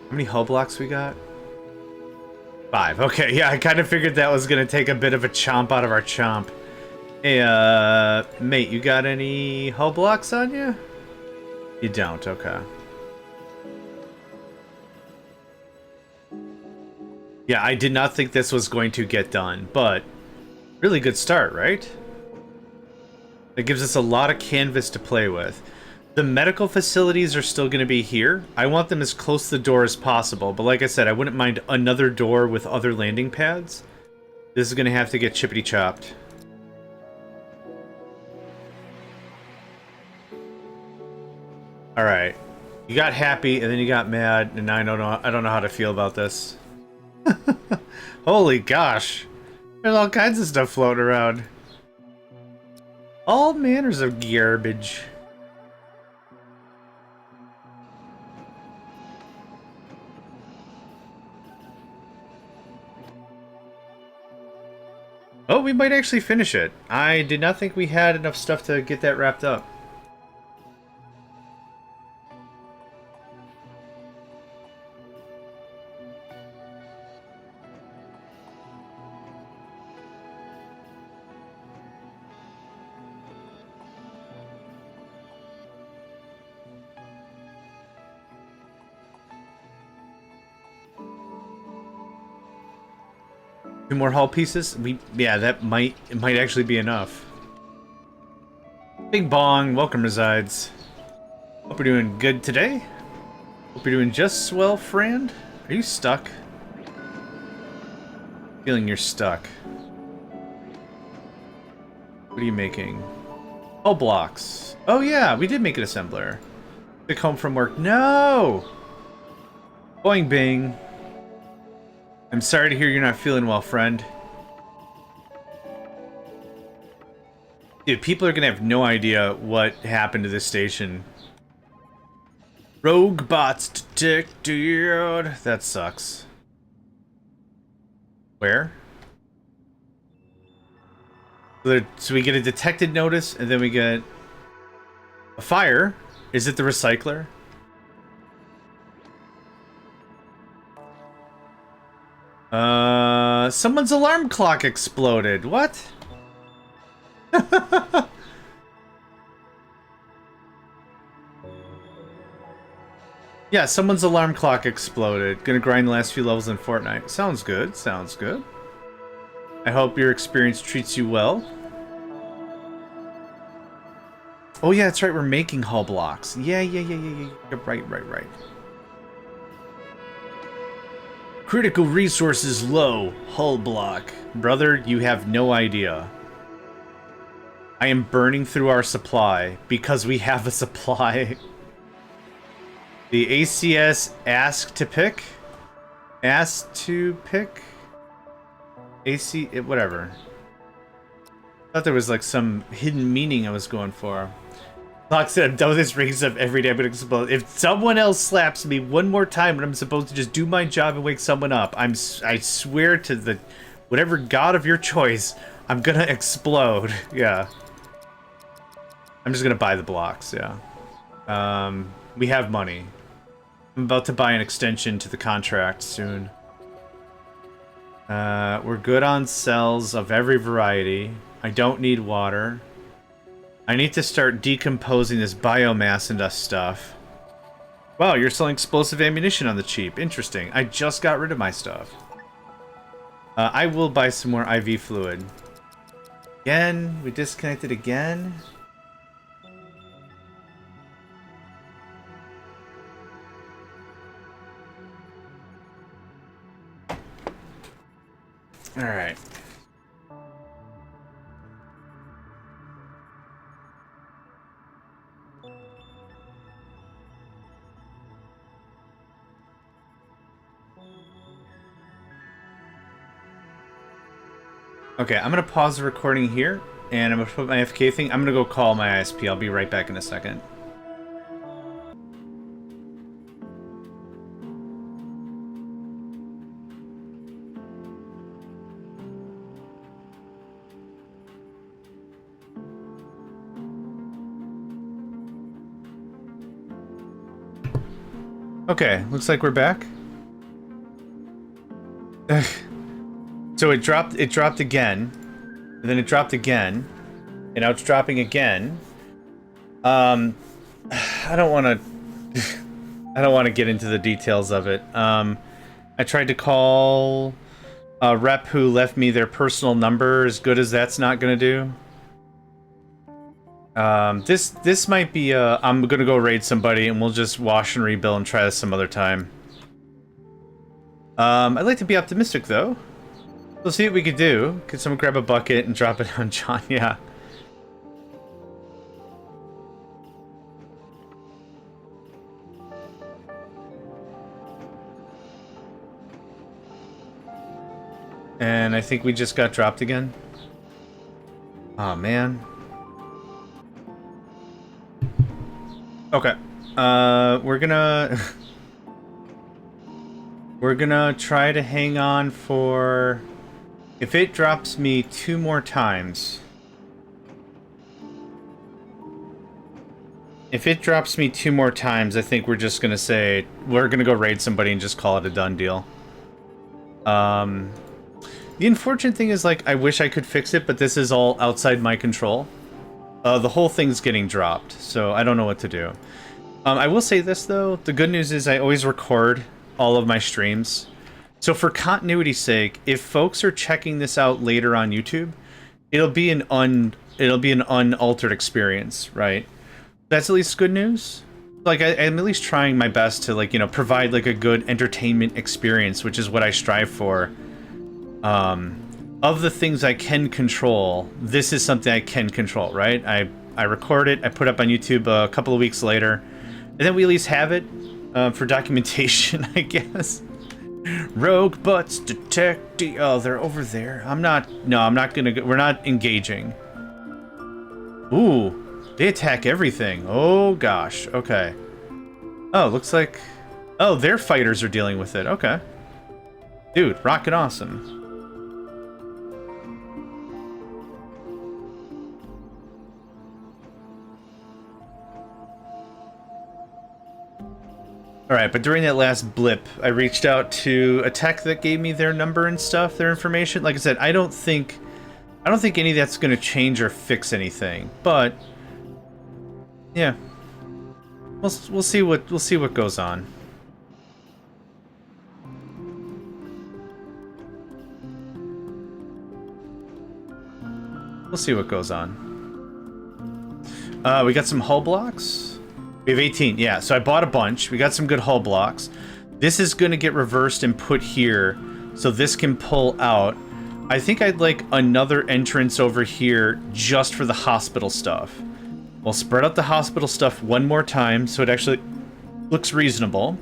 How many hull blocks we got? 5. Okay, yeah, I kind of figured that was going to take a bit of a chomp out of our chomp. Hey, mate, you got any hull blocks on you? You don't, okay. Yeah, I did not think this was going to get done, but really good start, right? It gives us a lot of canvas to play with. The medical facilities are still going to be here. I want them as close to the door as possible, but like I said, I wouldn't mind another door with other landing pads. This is going to have to get chippity chopped. All right, you got happy and then you got mad, and now I don't know how to feel about this. Holy gosh, there's all kinds of stuff floating around. All manners of garbage. Oh, we might actually finish it. I did not think we had enough stuff to get that wrapped up. Two more hull pieces? Yeah, it might actually be enough. Bing bong, welcome resides. Hope you're doing good today. Hope you're doing just swell, friend. Are you stuck? Feeling you're stuck. What are you making? Hull blocks. Oh yeah, we did make an assembler. Pick home from work. No! Boing bing. I'm sorry to hear you're not feeling well, friend. Dude, people are gonna have no idea what happened to this station. Rogue bots detected. That sucks. Where? So we get a detected notice, and then we get a fire. Is it the recycler? Someone's alarm clock exploded. What? Yeah, someone's alarm clock exploded. Gonna grind the last few levels in Fortnite. Sounds good, sounds good. I hope your experience treats you well. Oh yeah, that's right, we're making hull blocks. Yeah. Right. Critical resources low. Hull block. Brother, you have no idea. I am burning through our supply because we have a supply. The ACS asked to pick? Asked to pick? AC... whatever. I thought there was like some hidden meaning I was going for. Clock said, I'm done with this rings up every day, I'm gonna explode. If someone else slaps me one more time when I'm supposed to just do my job and wake someone up, I swear to the whatever god of your choice, I'm gonna explode. Yeah. I'm just gonna buy the blocks, yeah. We have money. I'm about to buy an extension to the contract soon. We're good on cells of every variety. I don't need water. I need to start decomposing this biomass into stuff. Wow, you're selling explosive ammunition on the cheap. Interesting. I just got rid of my stuff. I will buy some more IV fluid. Again, we disconnected again. All right. Okay, I'm gonna pause the recording here, and I'm gonna put my FK thing. I'm gonna go call my ISP. I'll be right back in a second. Okay, looks like we're back. So it dropped again, and then it dropped again, and now it's dropping again. I don't want to get into the details of it. I tried to call a rep who left me their personal number. As good as that's not gonna do. This might be I'm gonna go raid somebody, and we'll just wash and rebuild and try this some other time. I'd like to be optimistic though. We'll see what we could do. Could someone grab a bucket and drop it on John? Yeah. And I think we just got dropped again. Oh man. Okay. We're gonna we're gonna try to hang on for. If it drops me 2 more times... If it drops me 2 more times, I think we're just gonna say... We're gonna go raid somebody and just call it a done deal. The unfortunate thing is, like, I wish I could fix it, but this is all outside my control. The whole thing's getting dropped, so I don't know what to do. I will say this, though. The good news is I always record all of my streams. So for continuity's sake, if folks are checking this out later on YouTube, it'll be an unaltered experience, right? That's at least good news. Like I'm at least trying my best to, like, you know, provide like a good entertainment experience, which is what I strive for. Of the things I can control, this is something I can control, right? I record it, I put it up on YouTube a couple of weeks later, and then we at least have it for documentation, I guess. Rogue butts detect. Oh, they're over there. I'm not gonna go. We're not engaging. Ooh, they attack everything. Oh gosh. Okay. Oh, looks like. Oh, their fighters are dealing with it. Okay. Dude, rockin' awesome. Alright, but during that last blip, I reached out to a tech that gave me their number and stuff, their information. Like I said, I don't think any of that's gonna change or fix anything. But yeah. We'll see what goes on. We'll see what goes on. We got some hull blocks. We have 18, yeah, so I bought a bunch. We got some good hull blocks. This is going to get reversed and put here, so this can pull out. I think I'd like another entrance over here just for the hospital stuff. We'll spread out the hospital stuff one more time, so it actually looks reasonable.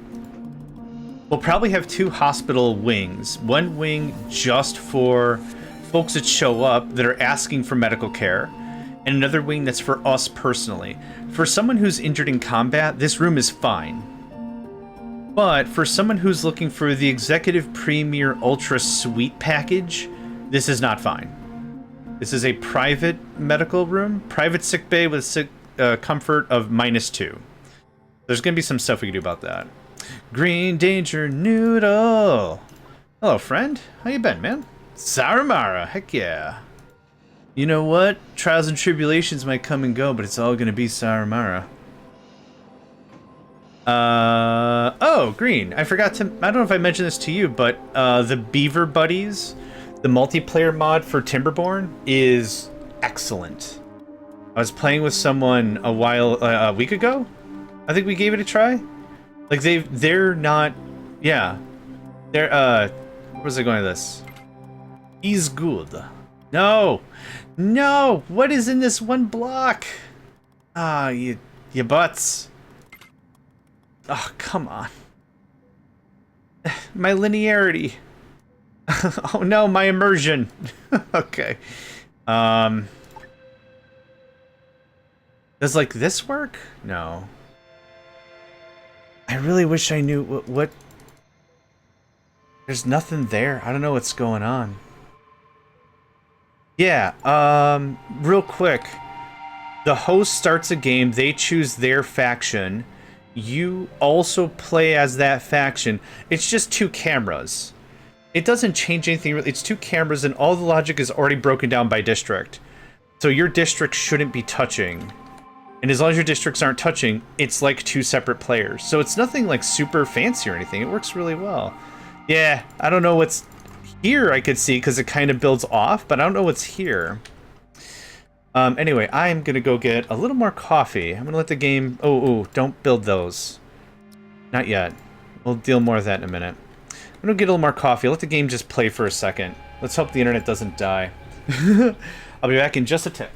We'll probably have 2 hospital wings. One wing just for folks that show up that are asking for medical care, and another wing that's for us personally. For someone who's injured in combat, this room is fine. But for someone who's looking for the Executive Premier Ultra Suite package, this is not fine. This is a private medical room, private sick bay with comfort of -2. There's going to be some stuff we can do about that. Green Danger Noodle! Hello, friend. How you been, man? Saramara, heck yeah. You know what? Trials and tribulations might come and go, but it's all gonna be Saramara. Oh, Green. I forgot to, I don't know if I mentioned this to you, but, the Beaver Buddies, the multiplayer mod for Timberborn is excellent. I was playing with someone a week ago. I think we gave it a try. Like, they're not, yeah. They're, where was I going with this? He's good. No! No! What is in this one block? Ah, you butts. Oh, come on. My linearity. Oh no, my immersion. Okay. Does like this work? No. I really wish I knew what... There's nothing there. I don't know what's going on. Yeah, real quick. The host starts a game, they choose their faction. You also play as that faction. It's just 2 cameras. It doesn't change anything. It's 2 cameras, and all the logic is already broken down by district. So your district shouldn't be touching. And as long as your districts aren't touching, it's like 2 separate players. So it's nothing like super fancy or anything. It works really well. Yeah, I don't know what's here I could see because it kind of builds off, but I don't know what's here. Anyway, I'm gonna go get a little more coffee. I'm gonna let the game... Oh, don't build those. Not yet. We'll deal more with that in a minute. I'm gonna get a little more coffee. Let the game just play for a second. Let's hope the internet doesn't die. I'll be back in just a tick.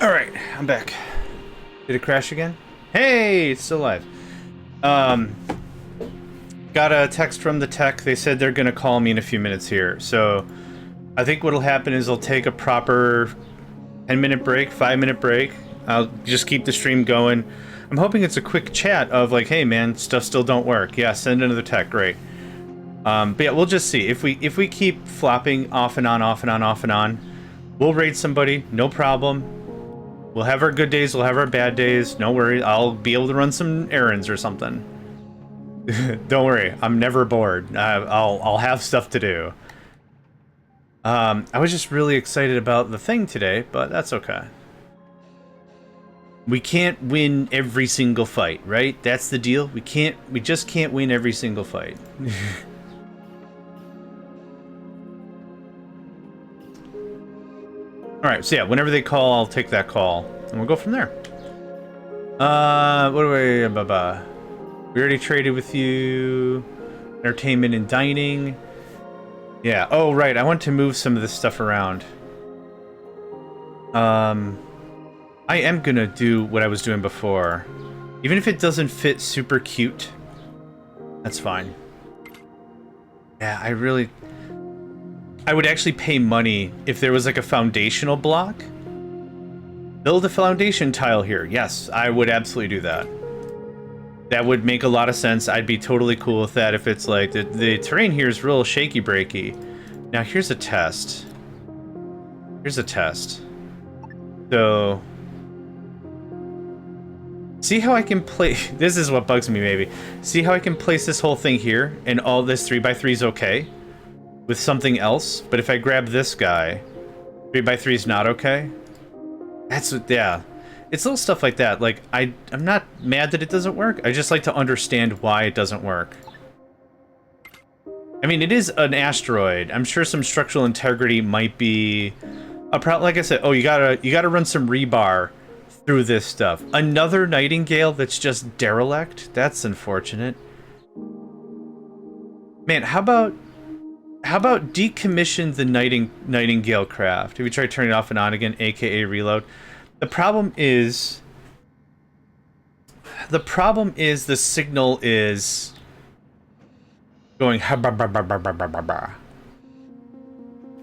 Alright, I'm back. Did it crash again? Hey, it's still alive. Got a text from the tech. They said they're gonna call me in a few minutes here. So I think what'll happen is I'll take a proper 10-minute break, 5-minute break, I'll just keep the stream going. I'm hoping it's a quick chat of like, hey man, stuff still don't work. Yeah, send another tech, great. But yeah, we'll just see. If we keep flopping off and on, off and on, off and on, we'll raid somebody, no problem. We'll have our good days, we'll have our bad days, no worry. I'll be able to run some errands or something. Don't worry, I'm never bored. I'll have stuff to do. I was just really excited about the thing today, but that's okay. We can't win every single fight, right? That's the deal. We just can't win every single fight. Alright, so yeah, whenever they call, I'll take that call. And we'll go from there. What do we... We already traded with you. Entertainment and dining. Yeah, oh right, I want to move some of this stuff around. I am gonna do what I was doing before. Even if it doesn't fit super cute, that's fine. Yeah, I would actually pay money if there was like a foundational block. Build a foundation tile here. Yes, I would absolutely do that. That would make a lot of sense. I'd be totally cool with that if it's like the terrain here is real shaky breaky. Now here's a test. Here's a test. So see how I can place... This is what bugs me, maybe. See how I can place this whole thing here, and all this 3x3 is okay? With something else? But if I grab this guy, 3x3 is not okay? That's what... Yeah. It's little stuff like that. Like, I'm not mad that it doesn't work. I just like to understand why it doesn't work. I mean, it is an asteroid. I'm sure some structural integrity might be a problem. Like I said, oh, you gotta run some rebar through this stuff. Another Nightingale that's just derelict? That's unfortunate. Man, how about decommission the Nightingale craft? Have you tried turning it off and on again, aka reload? The problem is the signal is going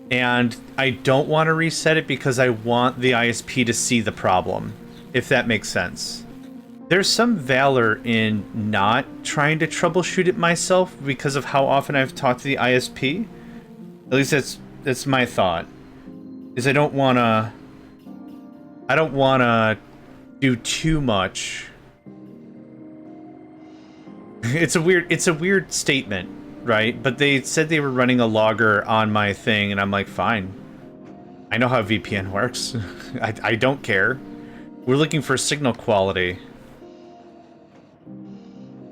and I don't want to reset it because I want the ISP to see the problem, if that makes sense. There's some valor in not trying to troubleshoot it myself because of how often I've talked to the ISP. At least that's my thought. Is I don't want to do too much. It's a weird statement, right? But they said they were running a logger on my thing, and I'm like, fine. I know how VPN works. I don't care. We're looking for signal quality.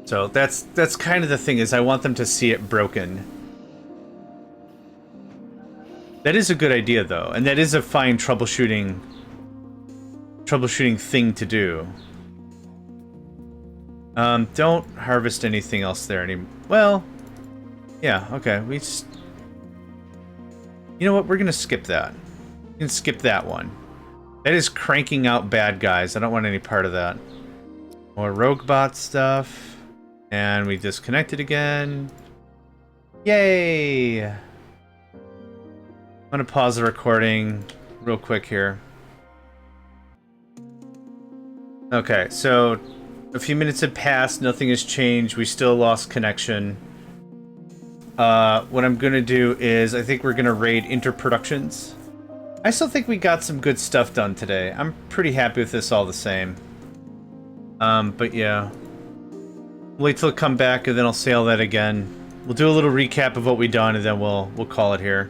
So that's kind of the thing, is I want them to see it broken. That is a good idea, though, and that is a fine troubleshooting thing to do. Don't harvest anything else there anymore. Well, yeah, okay. We just... You know what? We're gonna skip that. We can skip that one. That is cranking out bad guys. I don't want any part of that. More roguebot stuff. And we disconnected again. Yay! I'm gonna pause the recording real quick here. Okay, so a few minutes had passed, nothing has changed, we still lost connection. What I'm gonna do is, I think we're gonna raid Interproductions. I still think we got some good stuff done today. I'm pretty happy with this all the same. But yeah. Wait till it come back and then I'll say all that again. We'll do a little recap of what we've done and then we'll call it here.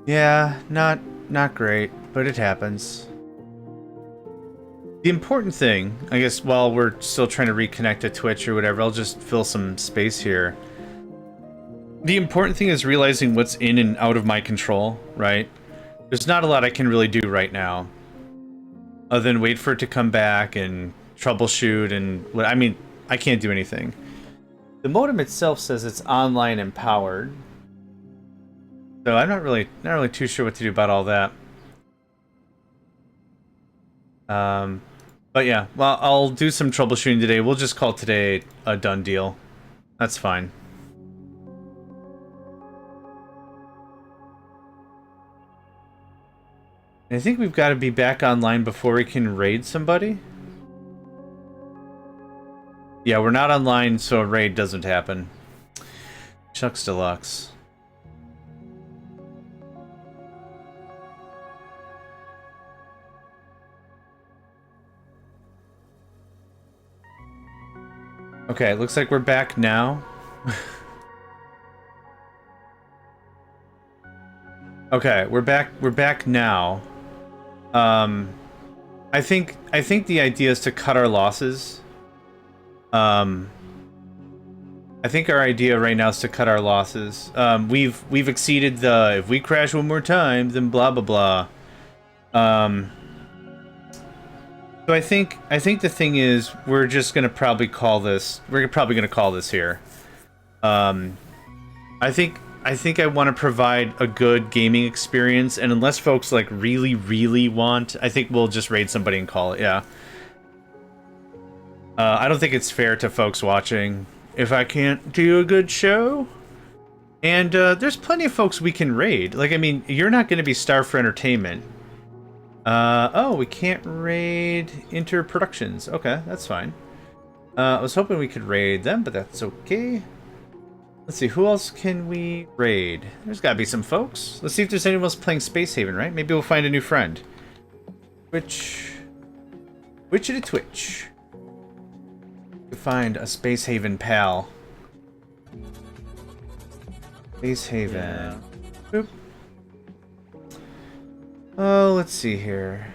Yeah, not great, but it happens. The important thing, I guess, while we're still trying to reconnect to Twitch or whatever, I'll just fill some space here. The important thing is realizing what's in and out of my control, right? There's not a lot I can really do right now, other than wait for it to come back and troubleshoot and what. I mean, I can't do anything. The modem itself says it's online and powered. So I'm not really too sure what to do about all that. But yeah, well, I'll do some troubleshooting today. We'll just call today a done deal. That's fine. I think we've got to be back online before we can raid somebody. Yeah, we're not online, so a raid doesn't happen. Chucks Deluxe. Okay, it looks like we're back now. Okay, we're back now. I think the idea is to cut our losses. I think our idea right now is to cut our losses. We've exceeded the if we crash one more time, then blah blah blah. So I think the thing is we're just gonna probably call this. We're probably gonna call this here. I think I want to provide a good gaming experience, and unless folks like really want, I think we'll just raid somebody and call it. Yeah. I don't think it's fair to folks watching if I can't do a good show. And there's plenty of folks we can raid. Like, I mean, you're not going to be starved for entertainment. Oh, we can't raid Interproductions. Okay, that's fine. I was hoping we could raid them, but that's okay. Let's see, who else can we raid? There's got to be some folks. Let's see if there's anyone else playing Space Haven, right? Maybe we'll find a new friend. Twitch to Twitch. To find a Space Haven pal. Space Haven. Yeah. Boop. Oh, let's see here.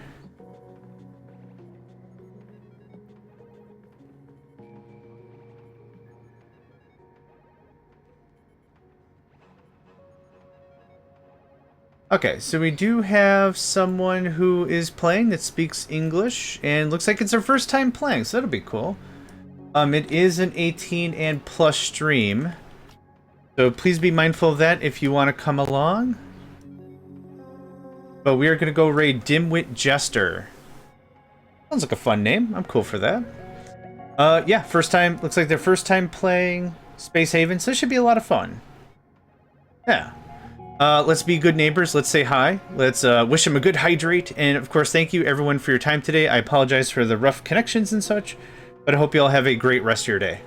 Okay, so we do have someone who is playing that speaks English, and looks like it's their first time playing, so that'll be cool. It is an 18 and plus stream, so please be mindful of that if you want to come along. But we are going to go raid Dimwit Jester. Sounds like a fun name. I'm cool for that. Yeah, first time. Looks like their first time playing Space Haven, so this should be a lot of fun. Yeah. Let's be good neighbors. Let's say hi. Let's wish them a good hydrate. And of course, thank you everyone for your time today. I apologize for the rough connections and such, but I hope you all have a great rest of your day.